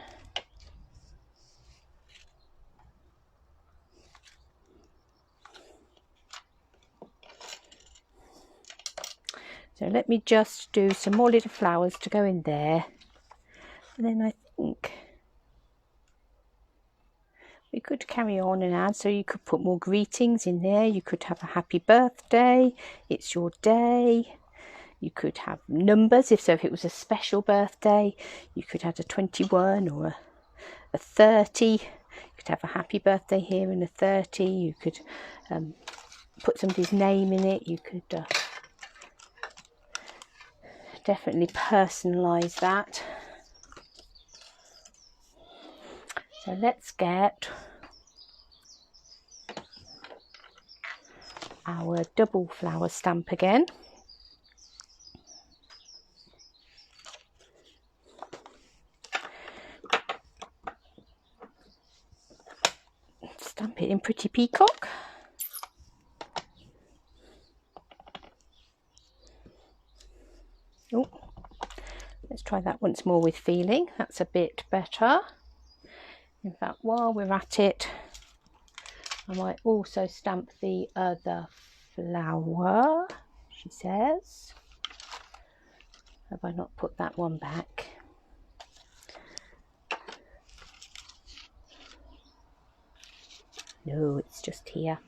So let me just do some more little flowers to go in there, and then I think we could carry on and add, so you could put more greetings in there. You could have a happy birthday, it's your day. You could have numbers, if it was a special birthday. You could add a 21 or a 30. You could have a happy birthday here and a 30. You could put somebody's name in it. You could definitely personalise that. So let's get our double flower stamp again. Stamp it in Pretty Peacock. Oh, let's try that once more with Feeling. That's a bit better. In fact, while we're at it, I might also stamp the other flower, she says. Have I not put that one back? No, it's just here.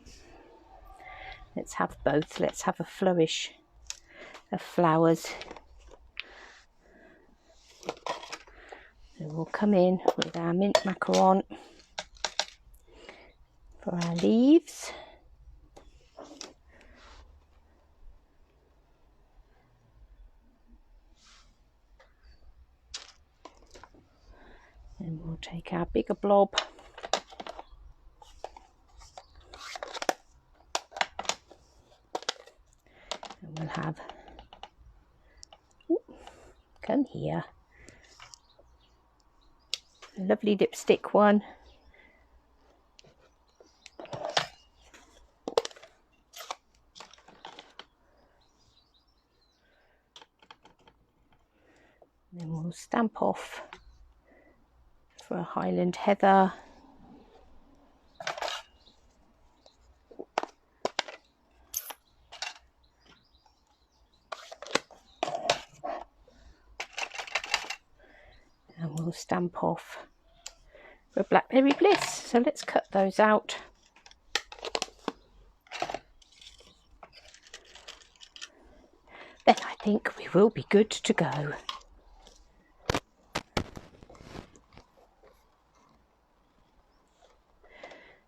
Let's have both. Let's have a flourish of flowers. So we'll come in with our mint macaron for our leaves. And we'll take our bigger blob and we'll have, come here, a lovely lipstick one. And then we'll stamp off for a Highland Heather. And we'll stamp off for Blackberry Bliss. So let's cut those out. Then I think we will be good to go.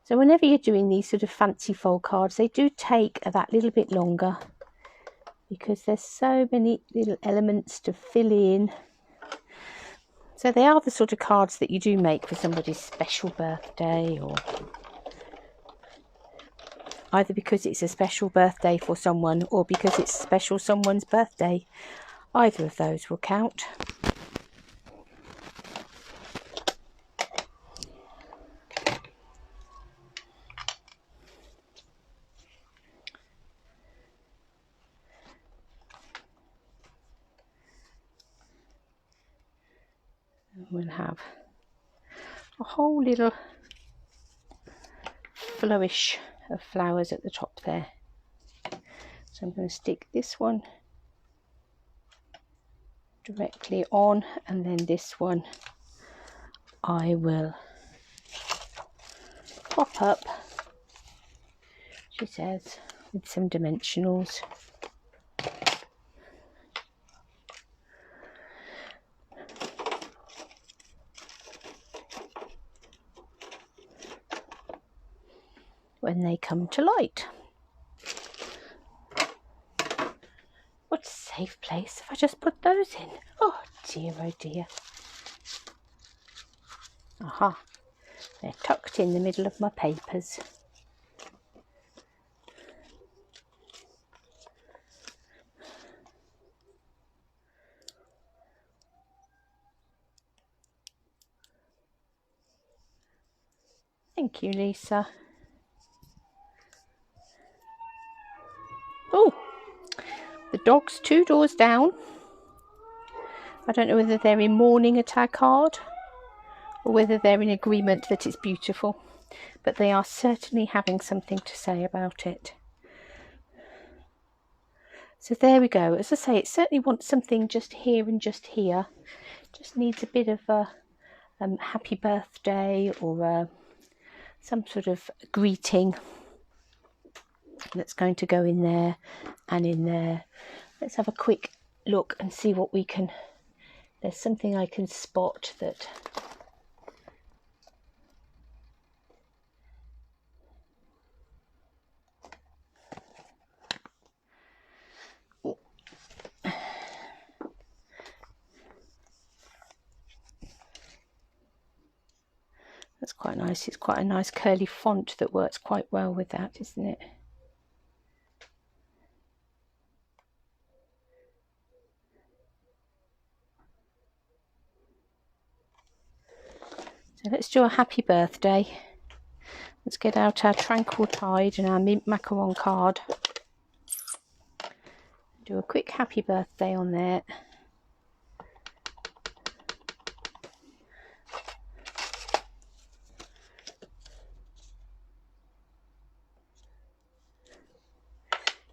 So whenever you're doing these sort of fancy fold cards, they do take that little bit longer because there's so many little elements to fill in. So they are the sort of cards that you do make for somebody's special birthday, or either because it's a special birthday for someone or because it's special someone's birthday. Either of those will count. We'll have a whole little flourish of flowers at the top there. So I'm going to stick this one directly on, and then this one I will pop up, she says, with some dimensionals. When they come to light. What a safe place if I just put those in. Oh dear, oh dear. Aha, they're tucked in the middle of my papers. Thank you, Lisa. Oh, the dog's 2 doors down. I don't know whether they're in mourning a tag card or whether they're in agreement that it's beautiful, but they are certainly having something to say about it. So there we go. As I say, it certainly wants something just here and just here. Just needs a bit of a happy birthday or some sort of greeting that's going to go in there and in there. Let's have a quick look and see what we can, there's something I can spot that That's quite nice. It's quite a nice curly font that works quite well with that, isn't it? So let's do a happy birthday. Let's get out our tranquil tide and our mint macaron card. Do a quick happy birthday on there.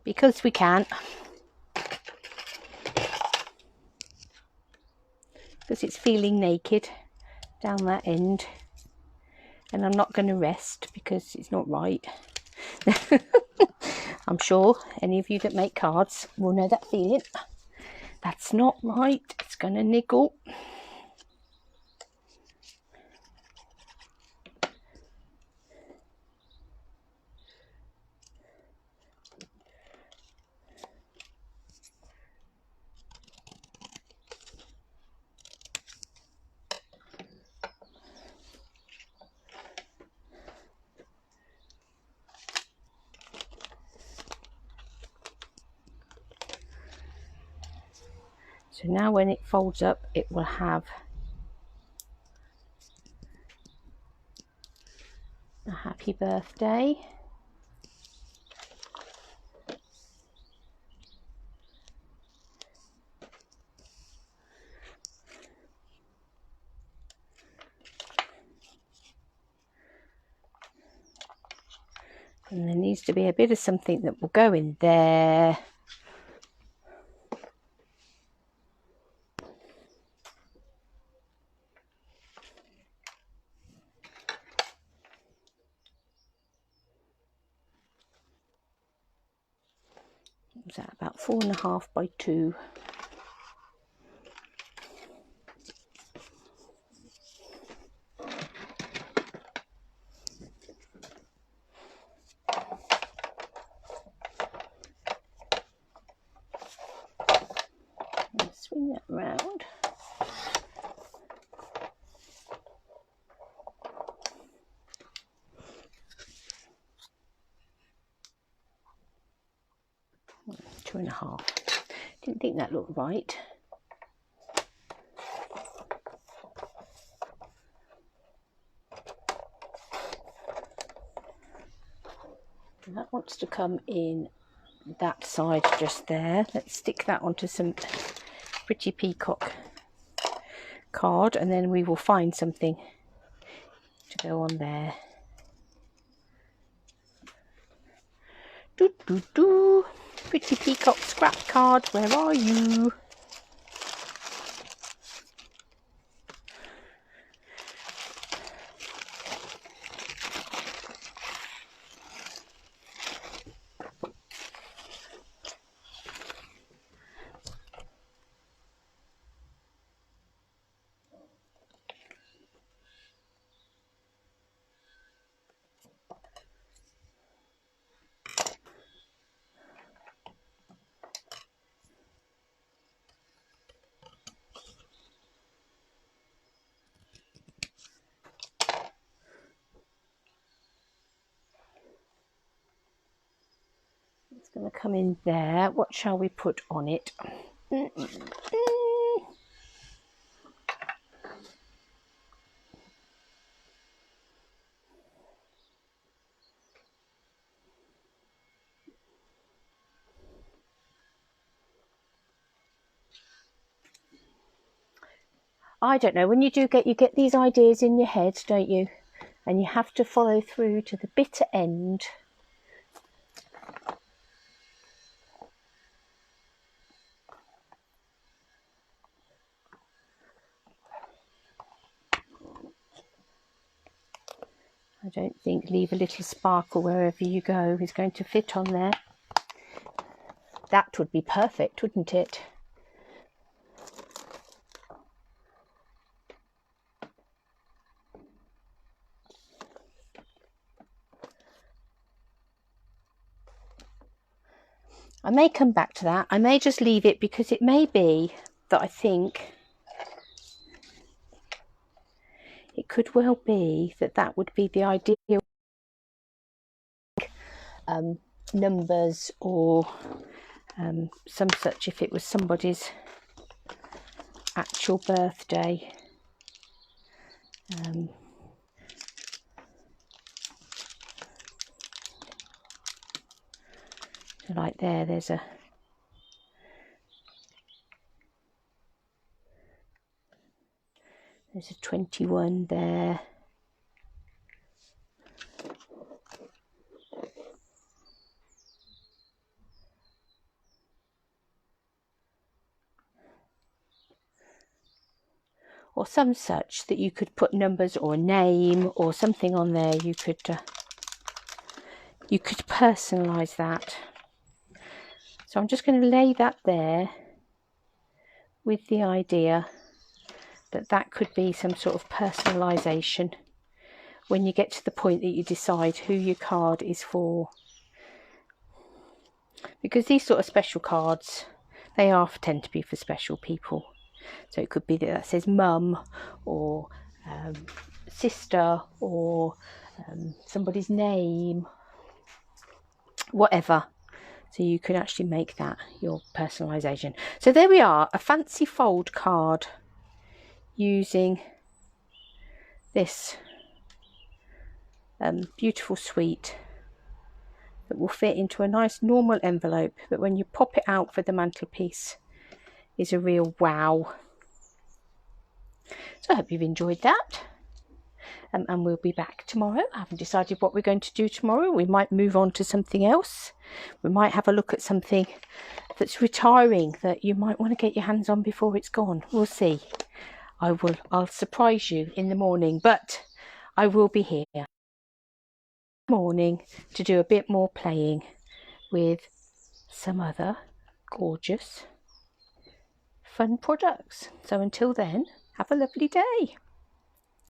Because we can. Because it's feeling naked down that end. And I'm not going to rest because it's not right. I'm sure any of you that make cards will know that feeling. That's not right. It's going to niggle. So now when it folds up, it will have a happy birthday. And there needs to be a bit of something that will go in there. Is that about 4.5 by 2? Swing that round. Two and a half. Didn't think that looked right. And that wants to come in that side just there. Let's stick that onto some pretty peacock card and then we will find something to go on there. Doo doo doo. Pretty peacock scrap card, where are you? It's going to come in there. What shall we put on it? I don't know. When you get these ideas in your head, don't you? And you have to follow through to the bitter end. I don't think leave a little sparkle wherever you go is going to fit on there. That would be perfect, wouldn't it? I may come back to that. I may just leave it because it may be that I think it could well be that that would be the ideal numbers or some such, if it was somebody's actual birthday. So like there's a There's a 21 there. Or some such that you could put numbers or a name or something on there. You could personalise that. So I'm just going to lay that there with the idea that that could be some sort of personalisation when you get to the point that you decide who your card is for. Because these sort of special cards, they tend to be for special people. So it could be that says mum or sister or somebody's name, whatever. So you can actually make that your personalisation. So there we are, a fancy fold card using this beautiful suite that will fit into a nice normal envelope, but when you pop it out for the mantelpiece is a real wow. So I hope you've enjoyed that. And we'll be back tomorrow. I haven't decided what we're going to do tomorrow. We might move on to something else. We might have a look at something that's retiring that you might want to get your hands on before it's gone. We'll see. I'll surprise you in the morning, but I will be here in the morning to do a bit more playing with some other gorgeous fun products. So until then, have a lovely day.